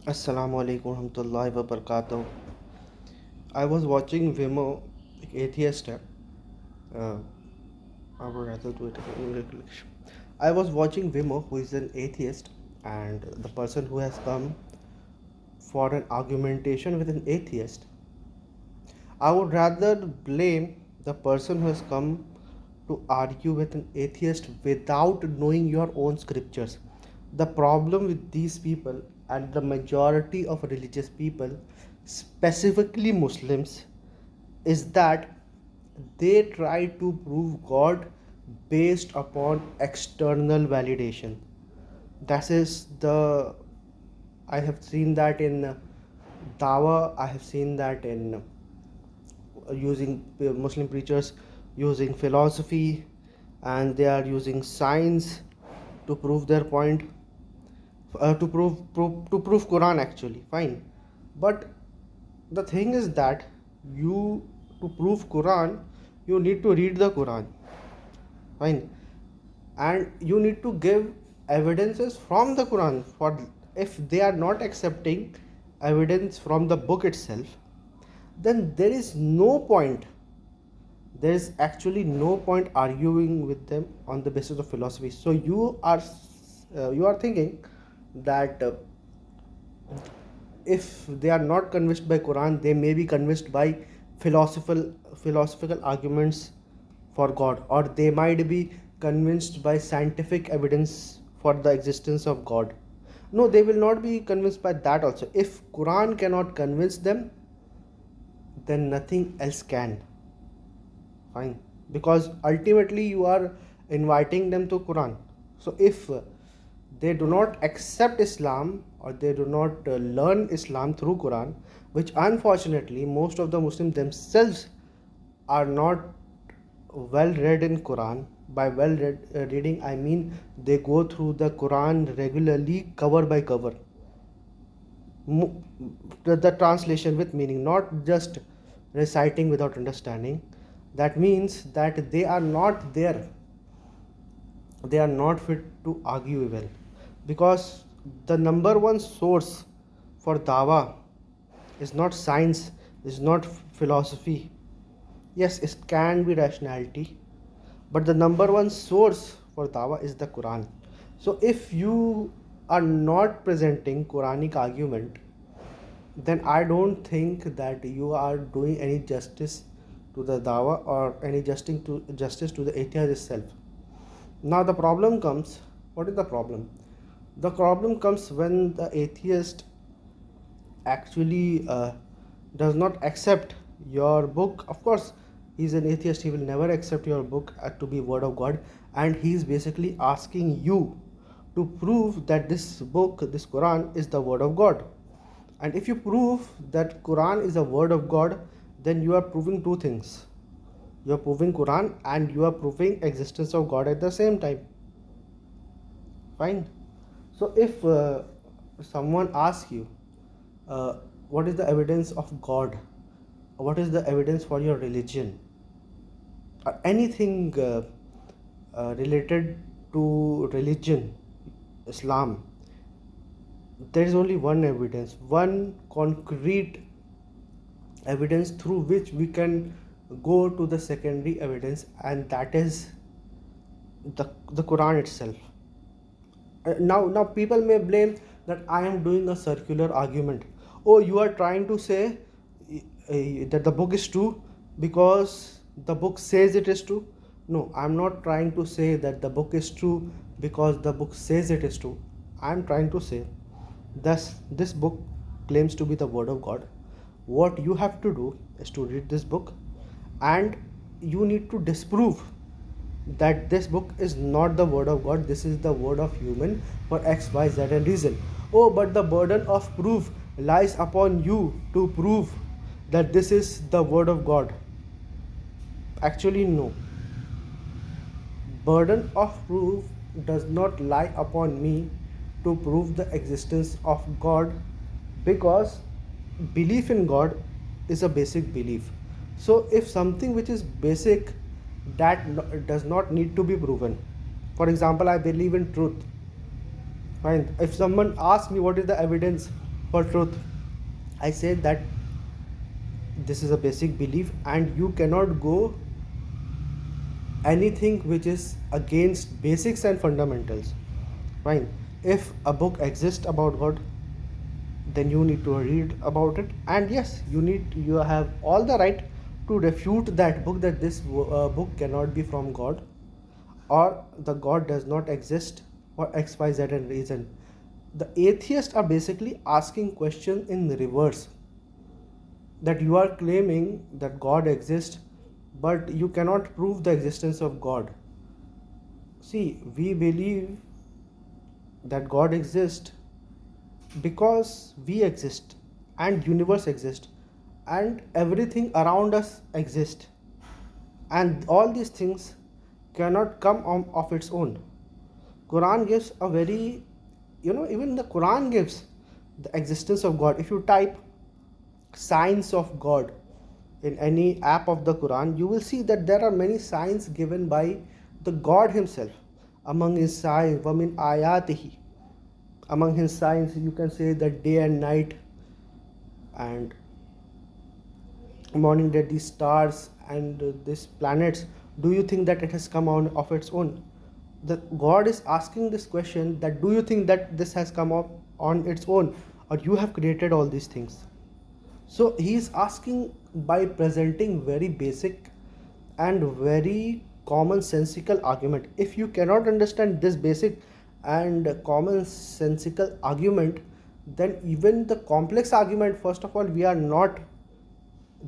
Assalamu alaikum warahmatullahi wabarakatuh. I was watching Vimo, atheist. Uh, I would rather do it in English. I was watching Vimo, who is an atheist, and the person who has come for an argumentation with an atheist. I would rather blame the person who has come to argue with an atheist without knowing your own scriptures. The problem with these people and the majority of religious people, specifically Muslims, is that they try to prove God based upon external validation. That is the I have seen that in dawa. I have seen that in using Muslim preachers using philosophy, and they are using science to prove their point, to prove Quran actually. Fine, but the thing is that you to prove Quran, you need to read the Quran. Fine, and you need to give evidences from the Quran. For if they are not accepting evidence from the book itself, then there is actually no point arguing with them on the basis of philosophy. So you are thinking that if they are not convinced by Quran, they may be convinced by philosophical arguments for God, or they might be convinced by scientific evidence for the existence of God. No, they will not be convinced by that also. If Quran cannot convince them, then nothing else can. Fine, because ultimately you are inviting them to Quran. So if they do not accept Islam, or they do not learn Islam through Quran, which unfortunately most of the Muslims themselves are not well read in Quran. By well read reading, I mean they go through the Quran regularly, cover by cover, the translation with meaning, not just reciting without understanding. That means that they are not fit to argue well, because the number one source for dawa is not science, is not philosophy. Yes, it can be rationality, but the number one source for dawa is the Quran. So if you are not presenting Quranic argument, then I don't think that you are doing any justice to the dawa, or any justice to the atheist itself. Now the problem comes. What is the problem? The problem comes when the atheist actually does not accept your book. Of course, he's an atheist. He will never accept your book to be word of God, and he's basically asking you to prove that this book, this Quran, is the word of God. And if you prove that Quran is a word of God, then you are proving two things. You are proving Quran, and you are proving existence of God at the same time. Fine. So if someone asks you, uh, what is the evidence of God, what is the evidence for your religion, or anything related to religion, Islam, there is only one evidence, one concrete evidence through which we can go to the secondary evidence, and that is the Quran itself. Now people may blame that I am doing a circular argument. Oh, you are trying to say that the book is true because the book says it is true. No, I'm not trying to say that the book is true because the book says it is true. I'm trying to say, thus this book claims to be the word of God. What you have to do is to read this book, and you need to disprove that this book is not the word of God, this is the word of human for X, Y, Z and reason. Oh, but the burden of proof lies upon you to prove that this is the word of God. Actually, no. Burden of proof does not lie upon me to prove the existence of God, because belief in God is a basic belief. So if something which is basic, that does not need to be proven. For example, I believe in truth. Fine. If someone asks me what is the evidence for truth. I say that this is a basic belief, and you cannot go anything which is against basics and fundamentals. Fine. If a book exists about God, then you need to read about it, and yes, you have all the right to refute that book, that this book cannot be from God, or the God does not exist for XYZ and reason. The atheists are basically asking questions in reverse, that you are claiming that God exists, but you cannot prove the existence of God. See, we believe that God exists because we exist, and universe exists, and everything around us exists, and all these things cannot come of its own. Quran gives a very, even the Quran gives the existence of God. If you type signs of God in any app of the Quran, you will see that there are many signs given by the God himself. Among his signs, وَمِنْ آيَاتِهِ, among his signs you can say that day and night, and morning, that these stars and these planets, do you think that it has come on of its own? The God is asking this question, that do you think that this has come up on its own, or you have created all these things? So he is asking by presenting very basic and very commonsensical argument. If you cannot understand this basic and commonsensical argument, then even the complex argument, first of all, we are not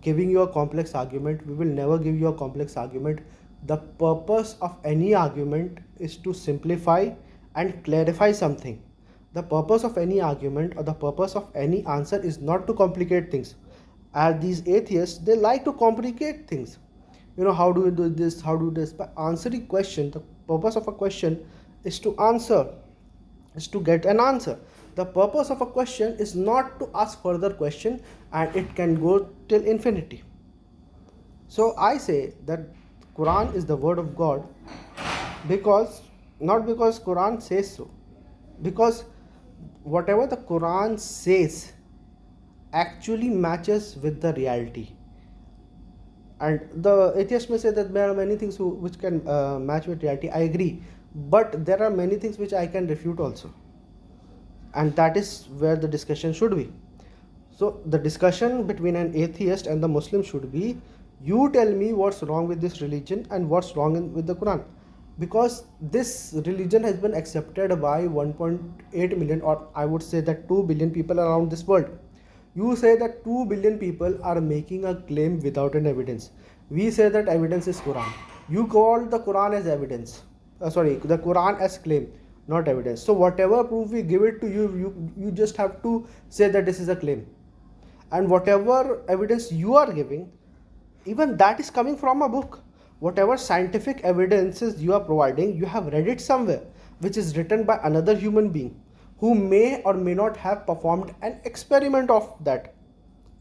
giving you a complex argument. We will never give you a complex argument. The purpose of any argument is to simplify and clarify something. The purpose of any argument or the purpose of any answer is not to complicate things. As these atheists, they like to complicate things. How do you do this? How do you do this? By answering question, the purpose of a question is to answer, is to get an answer. The purpose of a question is not to ask further question, and it can go till infinity. So I say that Quran is the word of God, because not because Quran says so, because whatever the Quran says actually matches with the reality. And the atheist may say that there are many things which can match with reality. I agree, but there are many things which I can refute also, and that is where the discussion should be. So the discussion between an atheist and the Muslim should be, you tell me what's wrong with this religion and what's wrong with the Quran, because this religion has been accepted by 1.8 million, or I would say that 2 billion people around this world. You say that 2 billion people are making a claim without an evidence. We say that evidence is Quran. You call the Quran as evidence. The Quran as claim, not evidence. So whatever proof we give it to you, you just have to say that this is a claim. And whatever evidence you are giving, even that is coming from a book. Whatever scientific evidences you are providing, you have read it somewhere, which is written by another human being who may or may not have performed an experiment of that,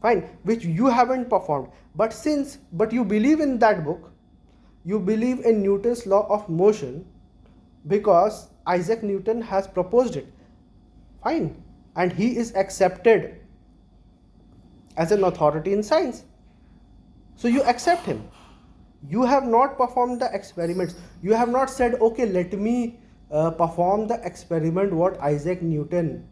fine, which you haven't performed. But you believe in that book, you believe in Newton's law of motion because Isaac Newton has proposed it, fine, and he is accepted as an authority in science. So you accept him. You have not performed the experiments. You have not said, okay, let me perform the experiment what Isaac Newton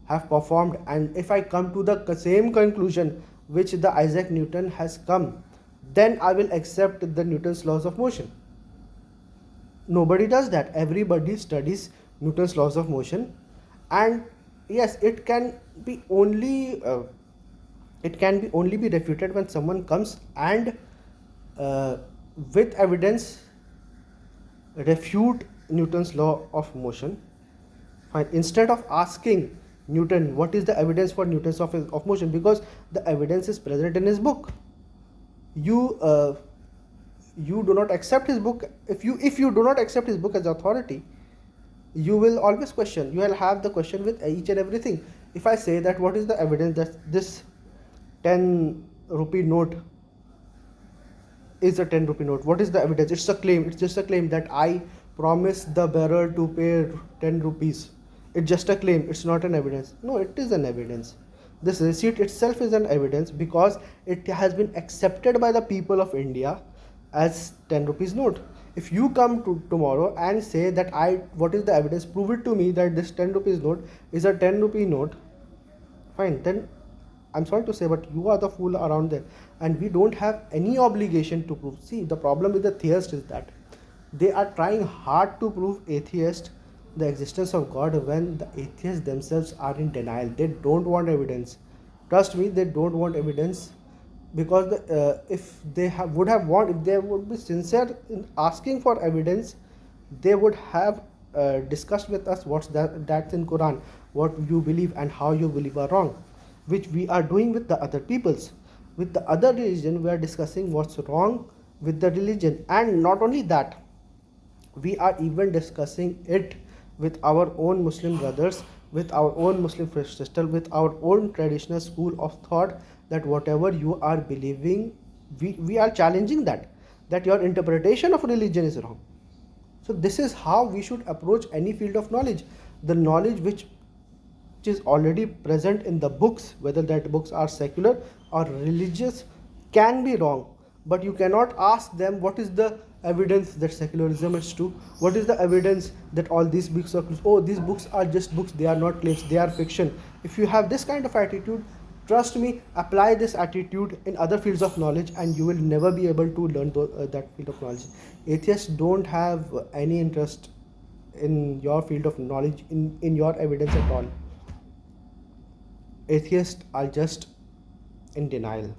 have performed, and if I come to the same conclusion which the Isaac Newton has come, then I will accept the Newton's laws of motion. Nobody does that. Everybody studies Newton's laws of motion, and yes, it can be only be refuted when someone comes and with evidence refute Newton's law of motion. Fine. Instead of asking Newton what is the evidence for Newton's of motion, because the evidence is present in his book, you do not accept his book. If you do not accept his book as authority, you will always question. You will have the question with each and everything. If I say that what is the evidence that this 10 rupee note is a 10 rupee note, what is the evidence? It's a claim. It's just a claim that I promise the bearer to pay 10 rupees. It's just a claim. It's not an evidence. No, it is an evidence. This receipt itself is an evidence because it has been accepted by the people of India as 10 rupees note. If you come to tomorrow and say that what is the evidence, prove it to me that this 10 rupees note is a 10 rupee note, fine, then I'm sorry to say, but you are the fool around there, and we don't have any obligation to prove. See, the problem with the theist is that they are trying hard to prove atheist the existence of God when the atheists themselves are in denial. They don't want evidence. Trust me, they don't want evidence because if they if they would be sincere in asking for evidence, they would have discussed with us that's in Quran, what you believe and how you believe are wrong, which we are doing with the other peoples. With the other religion, we are discussing what's wrong with the religion, and not only that, we are even discussing it with our own Muslim brothers, with our own Muslim sister, with our own traditional school of thought, that whatever you are believing, we are challenging that your interpretation of religion is wrong. So this is how we should approach any field of knowledge. The knowledge which is already present in the books, whether that books are secular or religious, can be wrong, but you cannot ask them what is the evidence that secularism is true, what is the evidence that all these books are, oh, these books are just books, they are not claims, they are fiction. If you have this kind of attitude, trust me, apply this attitude in other fields of knowledge and you will never be able to learn that field of knowledge. Atheists don't have any interest in your field of knowledge, in your evidence at all. Atheists are just in denial.